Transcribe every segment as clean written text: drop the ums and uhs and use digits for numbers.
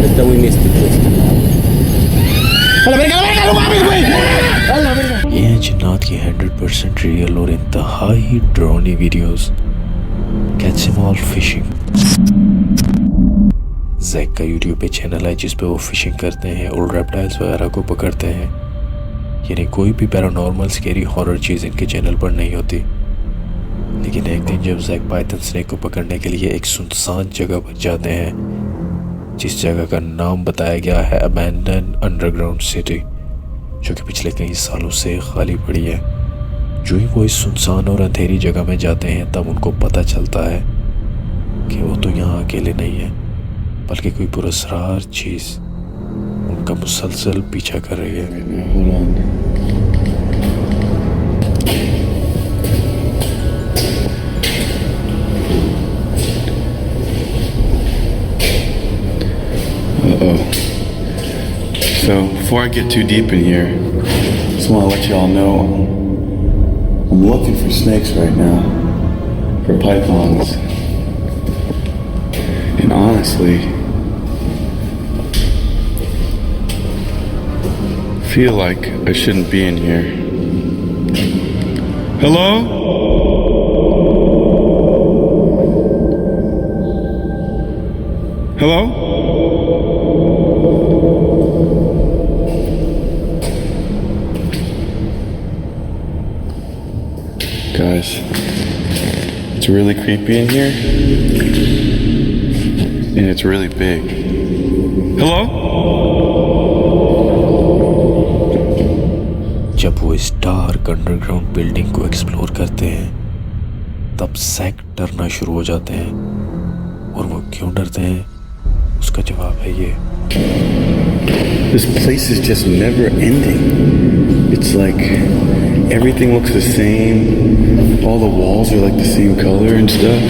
Esta we missed it. ¡A la verga, no mames, güey! ¡A la verga! ये हैं जिन्नात की 100% real और इंतहाई ड्रोनी videos. Catch them all fishing. Jack का यूट्यूब पे चैनल है जिस पे वो फिशिंग करते हैं और रेप्टाइल्स वगैरह को पकड़ते हैं। यानी कोई भी पैरानॉर्मल स्केरी हॉरर चीज़ इनके चैनल पर नहीं होती। लेकिन एक दिन जब जैक पाइथन स्नेक को पकड़ने के लिए एक सुनसान जगह पर जाते हैं जिस जगह का नाम बताया गया है अबैंडन अंडरग्राउंड सिटी, जो कि पिछले कई सालों से खाली पड़ी है। जो ही वो इस सुनसान और अंधेरी जगह में जाते हैं तब उनको पता चलता है कि वो तो यहाँ अकेले नहीं है, बल्कि कोई पुरस्कार चीज़ उनका मुसलसल पीछा कर रही है। So before I get too deep in here, just want to let you all know I'm looking for snakes right now, for pythons, and honestly, feel like I shouldn't be in here. Hello? Hello? Guys, it's really creepy in here, and it's really big. Hello? जब वो इस dark underground building को explore करते हैं तब Jack डरना शुरू हो जाते हैं, और वो क्यों डरते हैं उसका जवाब है ये। This place is just never ending. It's like everything looks the same. All the walls are like the same color and stuff.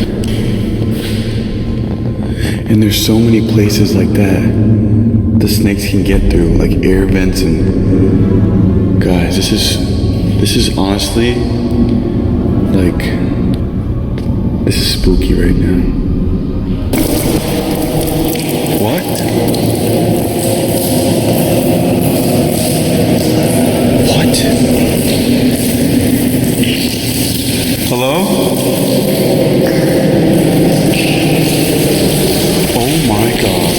And there's so many places like that the snakes can get through, like air vents and guys, this is honestly like this is spooky right now. What? What? Hello? Oh my God.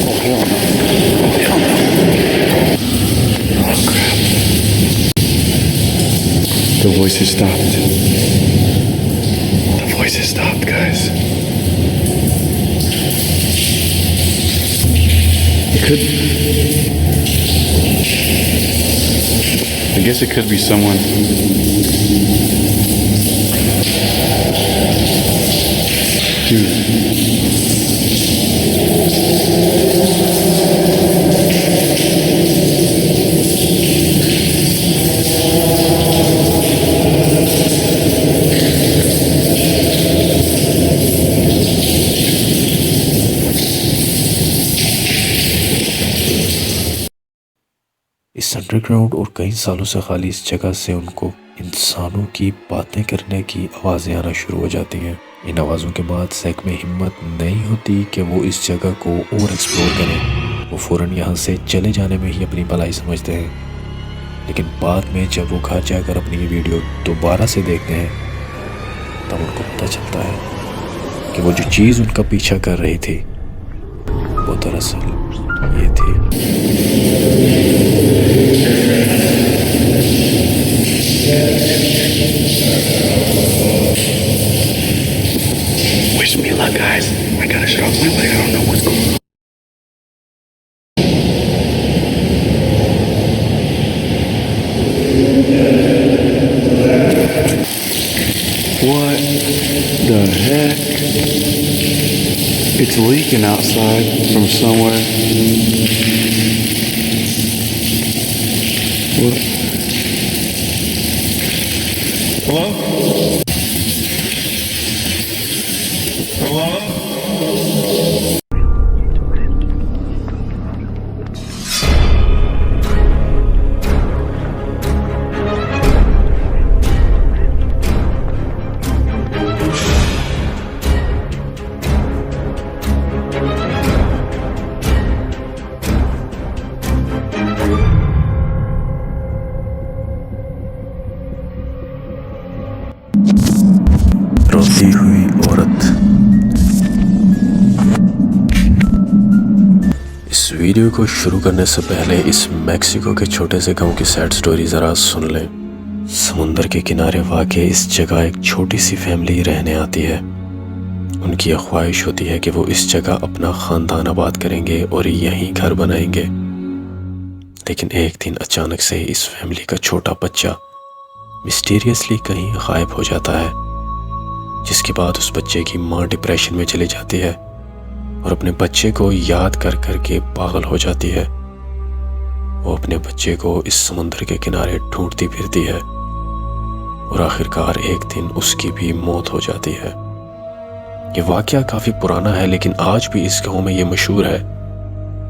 Oh hell no. Oh hell no. Oh crap. The voices stopped. The voices stopped, guys. It could... I guess it could be someone. Dude. इस underground और कई सालों से खाली इस जगह से उनको इंसानों की बातें करने की आवाज़ें आना शुरू हो जाती हैं। इन आवाज़ों के बाद जैक में हिम्मत नहीं होती कि वो इस जगह को और एक्सप्लोर करें। वो फ़ौरन यहाँ से चले जाने में ही अपनी भलाई समझते हैं। लेकिन बाद में जब वो घर जाकर अपनी ये वीडियो दोबारा से देखते हैं तब उनको पता चलता है कि वो जो चीज़ उनका पीछा कर रही थी वो दरअसल ये थी। Wish me luck, guys. I gotta shut off my leg. I don't know what's going on. What the heck? It's leaking outside from somewhere. What? Hello? Hello? Video को शुरू करने से पहले इस मैक्सिको के छोटे से गांव की सैड स्टोरी ज़रा सुन लें। समुंदर के किनारे वाक़ इस जगह एक छोटी सी फैमिली रहने आती है। उनकी यह ख्वाहिश होती है कि वो इस जगह अपना ख़ानदान आबाद करेंगे और यहीं घर बनाएंगे। लेकिन एक दिन अचानक से इस फैमिली का छोटा बच्चा मिस्टीरियसली कहीं गायब हो जाता है, जिसके बाद उस बच्चे की माँ डिप्रेशन में चली जाती है और अपने बच्चे को याद कर कर के पागल हो जाती है। वो अपने बच्चे को इस समुंदर के किनारे ढूंढती फिरती है और आखिरकार एक दिन उसकी भी मौत हो जाती है। ये वाक़या काफ़ी पुराना है, लेकिन आज भी इस गांव में ये मशहूर है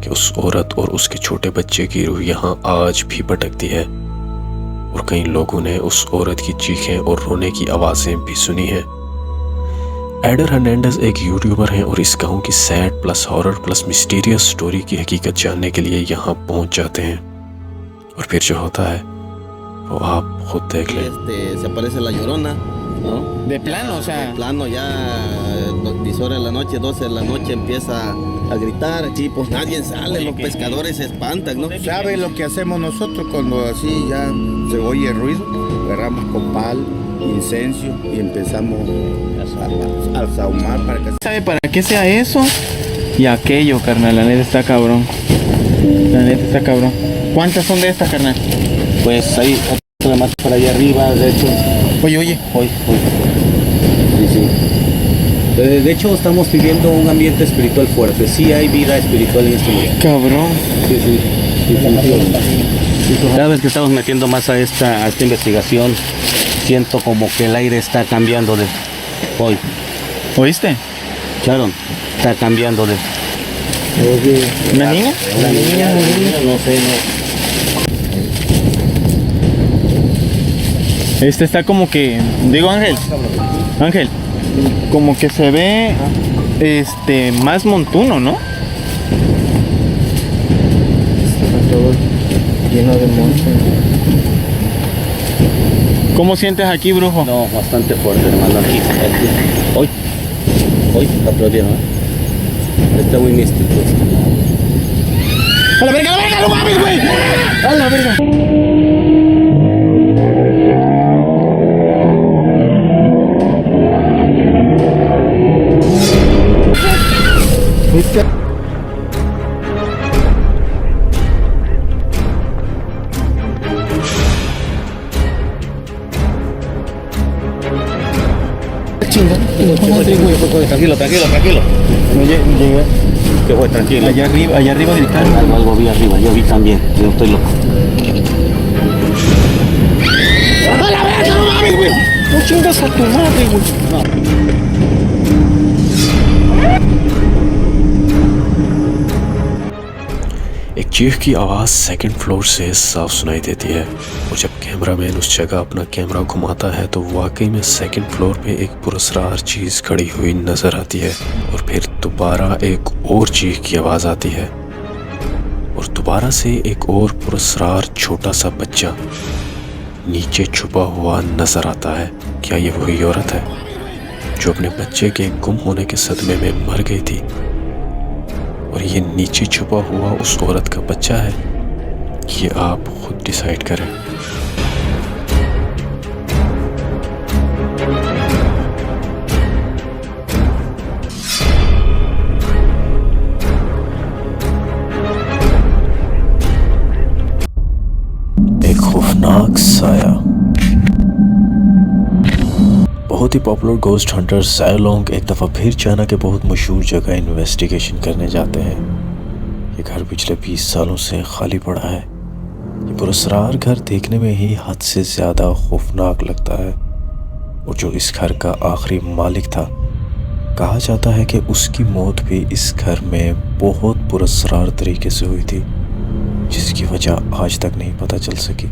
कि उस औरत और उसके छोटे बच्चे की रूह यहाँ आज भी भटकती है और कई लोगों ने उस औरत की चीखें और रोने की आवाज़ें भी सुनी हैं। एडर हर्नांडेज एक यूट्यूबर हैं और इस गांव की sad plus horror plus mysterious story की हकीकत जानने के लिए यहाँ पहुँच जाते हैं और फिर जो होता है वो आप खुद देख लें। Se aparece la llorona, ¿no? De plano, o sea. De plano ya 10 horas de la noche, 12 de la noche empieza a gritar aquí, pues nadie sale, los pescadores se espantan, ¿no? ¿Sabe lo que hacemos nosotros cuando así ya se oye el ruido? Agarramos copal, incenso y empezamos a sahumar para que... ¿Sabe para qué sea eso? Y aquello, carnal, la neta está cabrón. La neta está cabrón. ¿Cuántas son de estas, carnal? Pues ahí, otra más para allá arriba, de hecho. Oye. Hoy. Sí, sí. De hecho, estamos viviendo un ambiente espiritual fuerte. Sí hay vida espiritual en este lugar. Cabrón. Sí. Cada vez que estamos metiendo más a esta investigación, siento como que el aire está cambiando de hoy. ¿Oíste? Sharon, está cambiando de... ¿Una niña? Una niña, no sé, no. Este está como que, digo Ángel, como que se ve más montuno, ¿no? Está todo lleno de monstruos. ¿Cómo sientes aquí, brujo? No, bastante fuerte, hermano, aquí. Hoy, aplaudieron, ¿eh? Está muy místico. ¡A la verga, no mames, güey! ¡A la verga! Tranquilo. No llegué. Que fue, tranquilo. Allá arriba gritaron. Algo vi arriba, yo vi también, yo estoy loco. ¡A la verga, no mames, güey! No chingas a tu madre, güey. एक चीख की आवाज़ second floor से साफ सुनाई देती है और जब कैमरामैन उस जगह अपना कैमरा घुमाता है तो वाकई में सेकंड फ्लोर पे एक पुरस्कार चीज़ खड़ी हुई नज़र आती है और फिर दोबारा एक और चीख की आवाज़ आती है और दोबारा से एक और पुरस्कार छोटा सा बच्चा नीचे छुपा हुआ नज़र आता है। क्या ये वही औरत है जो अपने बच्चे के गुम होने के सदमे में मर गई थी और ये नीचे छुपा हुआ उस औरत का बच्चा है? ये आप खुद डिसाइड करें। एक खौफनाक साया। बहुत ही पॉपुलर गोस्ट हंटर सायोलोंग एक दफ़ा फिर चाइना के बहुत मशहूर जगह इन्वेस्टिगेशन करने जाते हैं। ये घर पिछले 20 सालों से खाली पड़ा है। ये पुरस्कार घर देखने में ही हद से ज़्यादा खौफनाक लगता है और जो इस घर का आखिरी मालिक था, कहा जाता है कि उसकी मौत भी इस घर में बहुत पुरस्कार तरीके से हुई थी, जिसकी वजह आज तक नहीं पता चल सकी।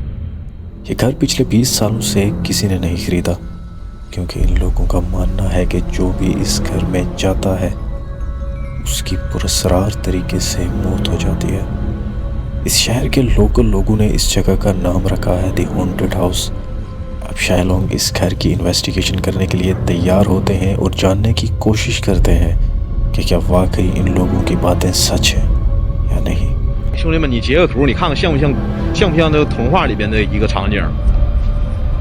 ये घर पिछले 20 सालों से किसी ने नहीं खरीदा क्योंकि इन लोगों का मानना है कि जो भी इस घर में जाता है उसकी पुरस्कार तरीके से मौत हो जाती है। इस शहर के लोकल लोगों ने इस जगह का नाम रखा है द हॉन्टेड हाउस। अब शायलोंग इस घर की इन्वेस्टिगेशन करने के लिए तैयार होते हैं और जानने की कोशिश करते हैं कि क्या वाकई इन लोगों की बातें सच हैं या नहीं। 兄弟们，你截个图，你看看像不像这个童话里边的一个场景？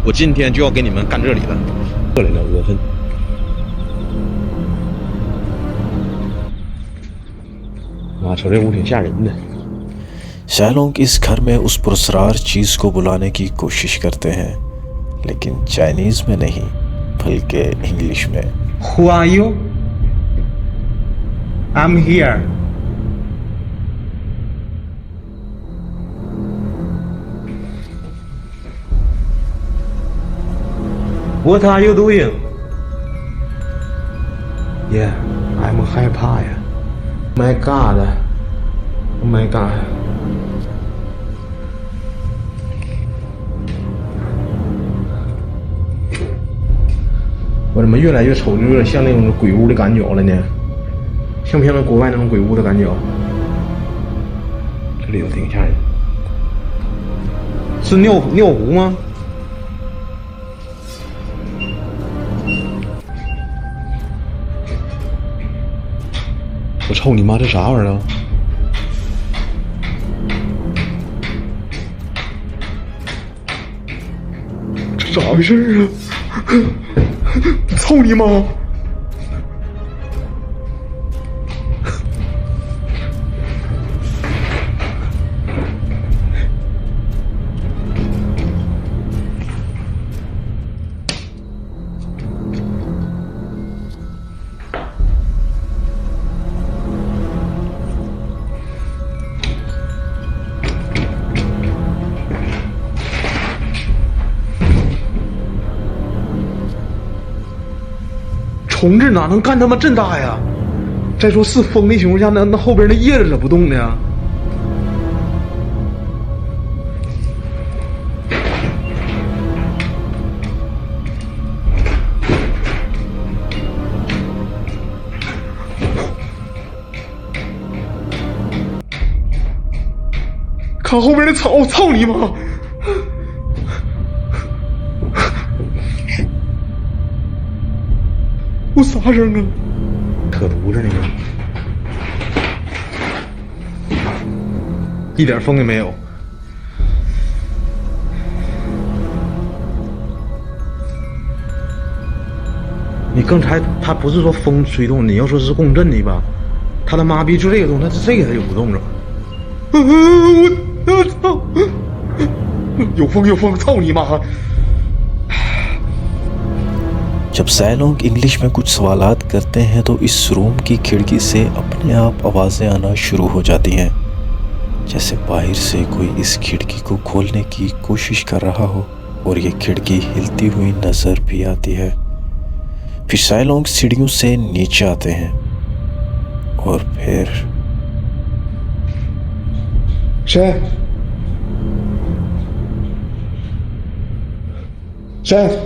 我今天就要给你们干这里了，这里了，我很。啊，瞅这屋挺吓人的。सैलोंग इस घर में उस पुरस्कार चीज़ को बुलाने की कोशिश करते हैं, लेकिन चाइनीज़ में नहीं बल्कि इंग्लिश में। Who are you? I'm here. What are you doing? Yeah, I'm 害怕呀。My God, oh my God. 我怎么越来越瞅就有点像那种鬼屋的感觉了呢？像不像那国外那种鬼屋的感觉？这里头挺吓人。是尿壶吗？我操你妈，这啥玩意儿啊？这咋回事啊？操你妈！虫子哪能干他妈这大呀？再说是风的情况下，那后边那叶子咋不动呢？看后边的草，操你妈！我啥声啊？扯犊子呢！一点风也没有。你刚才他不是说风吹动，你要说是共振的吧？他妈逼就这个动，他这个他就不动了。我操！有风！操你妈！ जब सैलोंग इंग्लिश में कुछ सवालात करते हैं तो इस रूम की खिड़की से अपने आप आवाज़ें आना शुरू हो जाती हैं, जैसे बाहर से कोई इस खिड़की को खोलने की कोशिश कर रहा हो और ये खिड़की हिलती हुई नज़र भी आती है। फिर सैलोंग सीढ़ियों से नीचे आते हैं और फिर谁？谁？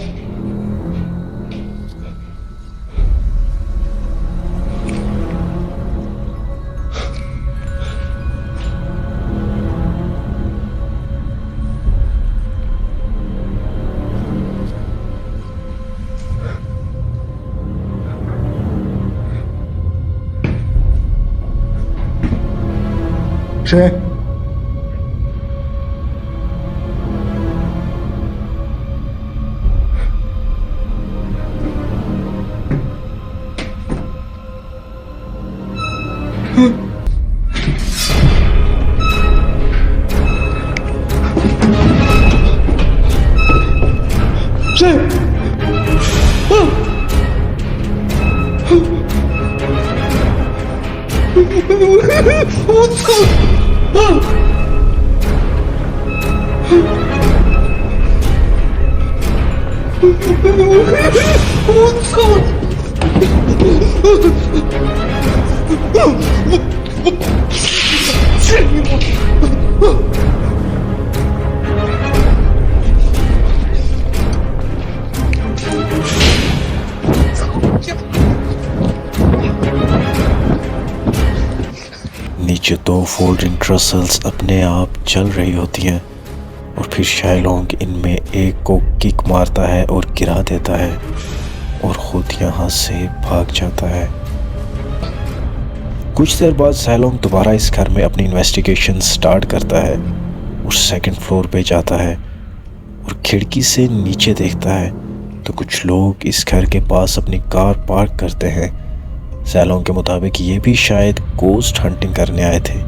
我操！ 我操！去你妈！ नीचे दो फोल्डिंग ट्रसल्स अपने आप चल रही होती हैं और फिर सैलोंग इनमें एक को किक मारता है और गिरा देता है और खुद यहाँ से भाग जाता है। कुछ देर बाद सैलोंग दोबारा इस घर में अपनी इन्वेस्टिगेशन स्टार्ट करता है और सेकंड फ्लोर पे जाता है और खिड़की से नीचे देखता है तो कुछ लोग इस घर के पास अपनी कार पार्क करते हैं। सैलोंग के मुताबिक ये भी शायद गोस्ट हंटिंग करने आए थे,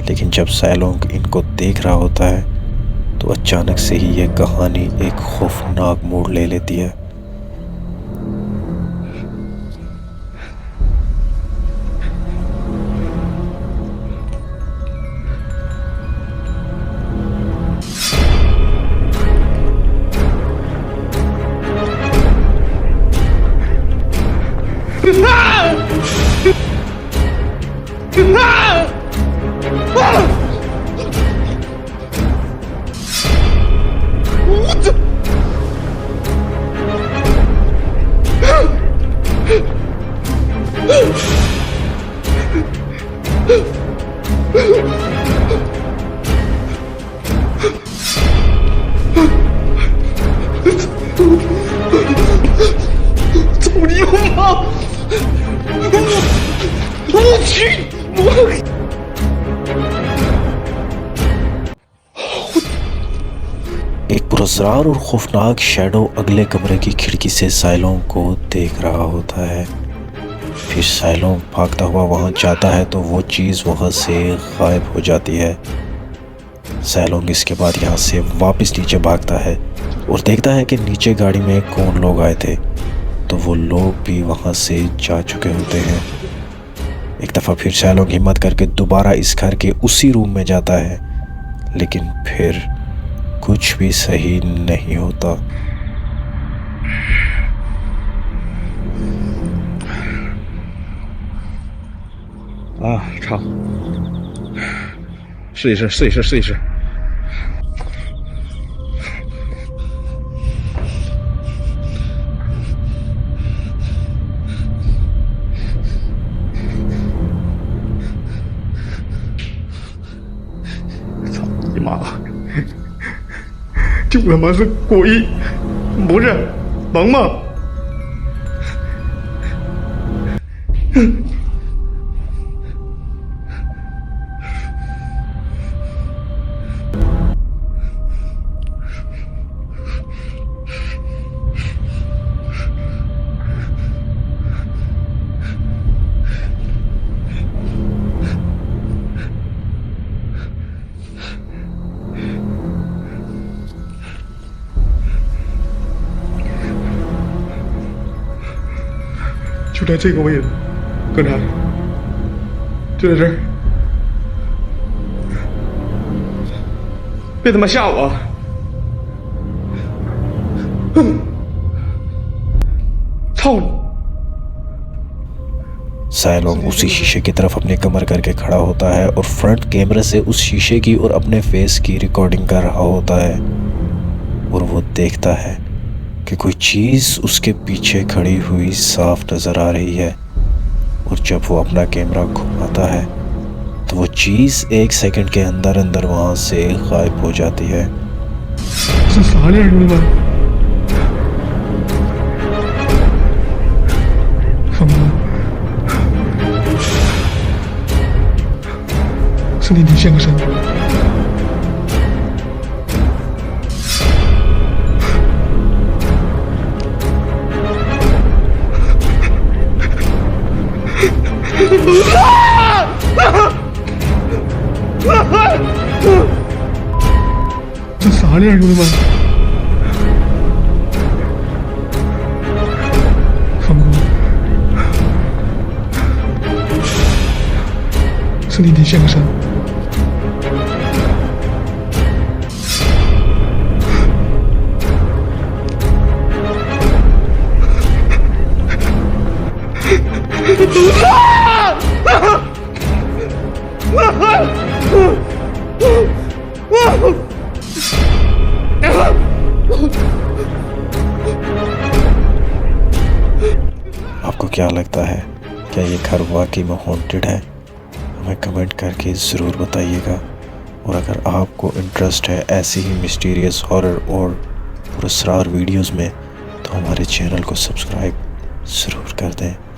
लेकिन जब सैलोंग इनको देख रहा होता है तो अचानक से ही ये कहानी एक खौफनाक मोड़ ले लेती है। एक पुरस्कार और खौफनाक शैडो अगले कमरे की खिड़की से सैलोंग को देख रहा होता है। फिर सैलोंग भागता हुआ वहां जाता है तो वो चीज़ वहां से गायब हो जाती है। सैलोंग इसके बाद यहाँ से वापस नीचे भागता है और देखता है कि नीचे गाड़ी में कौन लोग आए थे, तो वो लोग भी वहाँ से जा चुके होते हैं। एक दफ़ा फिर सैलोंग हिम्मत करके दोबारा इस घर के उसी रूम में जाता है, लेकिन फिर कुछ भी सही नहीं होता।操！试一试，试一试，试一试。操你妈！就他妈是鬼，不是萌萌。就在这个位置，搁哪里？就在这儿。别他妈吓我！操你！ सैलोंग उसी शीशे की तरफ अपनी कमर करके खड़ा होता है और फ्रंट कैमरे से उस शीशे की और अपने फेस की रिकॉर्डिंग कर रहा होता है और वो देखता है कि कोई चीज़ उसके पीछे खड़ी हुई साफ नज़र आ रही है। और जब वो अपना कैमरा घुमाता है तो वो चीज़ एक सेकंड के अंदर अंदर वहाँ से गायब हो जाती है।你现个身。这啥呢，兄弟们？看不懂。是你现个身。 आपको क्या लगता है, क्या ये घर वाकई में हॉन्टेड है? हमें कमेंट करके ज़रूर बताइएगा। और अगर आपको इंटरेस्ट है ऐसी ही मिस्टीरियस हॉरर और पुरस्कार वीडियोस में तो हमारे चैनल को सब्सक्राइब ज़रूर कर दें।